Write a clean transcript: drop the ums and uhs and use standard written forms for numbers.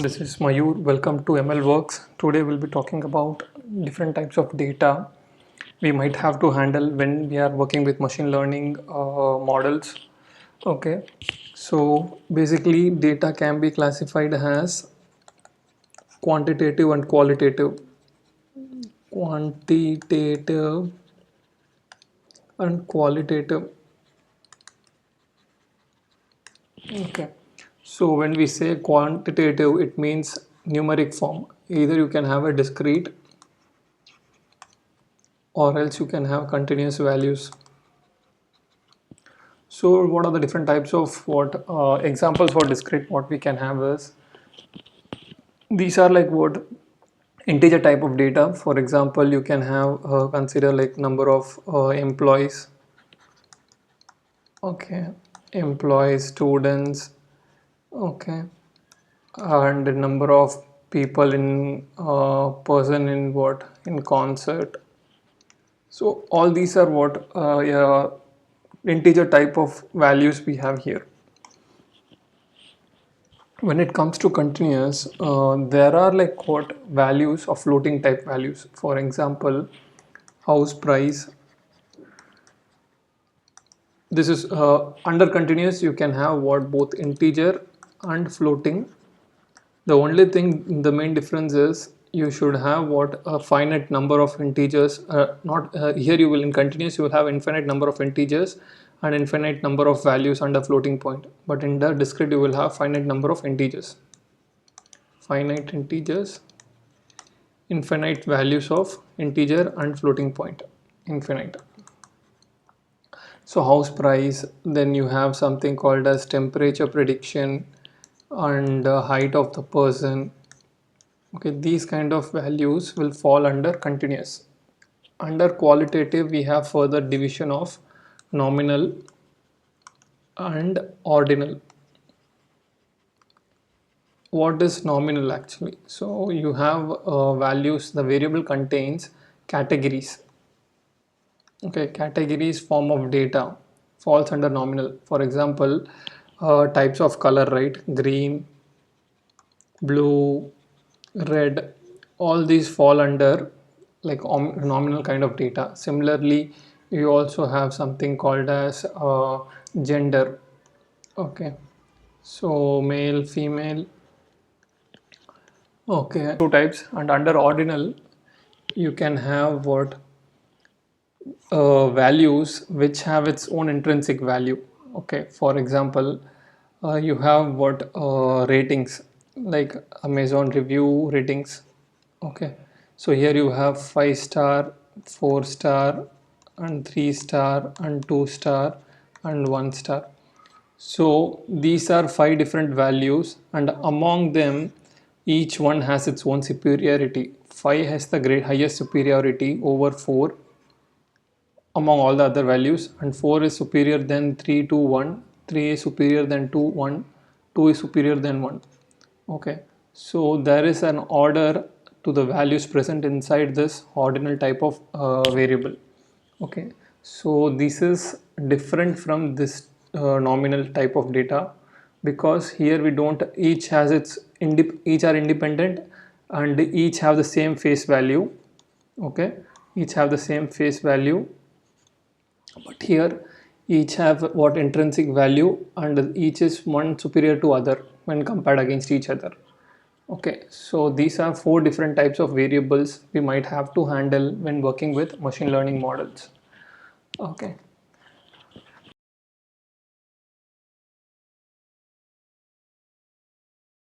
This is Mayur. Welcome to ML Works. Today we'll be talking about different types of data we might have to handle when we are working with machine learning models. Okay, so basically data can be classified as quantitative and qualitative. Quantitative and qualitative. Okay, so when we say quantitative, it means numeric form. Either you can have a discrete or else you can have continuous values. So what are the different types of what examples for discrete what we can have is these are like what integer type of data. For example, you can have consider like number of employees, okay, employees, students, okay, and the number of people in person in what in concert. So all these are what yeah, integer type of values we have here. When it comes to continuous, there are like what values of floating type values. For example, house price. This is under continuous you can have what both integer and floating. The only thing, the main difference is you should have what a finite number of integers. Not here you will in continuous you will have infinite number of integers and infinite number of values under floating point. But in the discrete you will have finite number of integers. Finite integers, infinite values of integer and floating point, infinite. So house price, then you have something called as temperature prediction and height of the person. Okay, these kind of values will fall under continuous. Under qualitative we have further division of nominal and ordinal. What is nominal actually? So you have values, the variable contains categories. Okay, categories form of data falls under nominal. For example, types of color, right? Green, blue, red, all these fall under like nominal kind of data. Similarly, you also have something called as gender. Okay, so male, female. Okay, two types. And under ordinal you can have what values which have its own intrinsic value. Okay, for example, you have what ratings like Amazon review ratings. Okay, so here you have 5 star, 4 star, and 3 star, and 2 star, and 1 star. So these are 5 different values, and among them, each one has its own superiority. 5 has the highest superiority over 4 among all the other values, and 4 is superior than 3 to 1, 3 is superior than 2, 1, 2 is superior than 1. Okay, so there is an order to the values present inside this ordinal type of variable. Okay, so this is different from this nominal type of data because here we don't, each has its each are independent and each have the same face value. Okay, each have the same face value, but here each have what intrinsic value and each is one superior to other when compared against each other. Okay, so these are 4 different types of variables we might have to handle when working with machine learning models. Okay.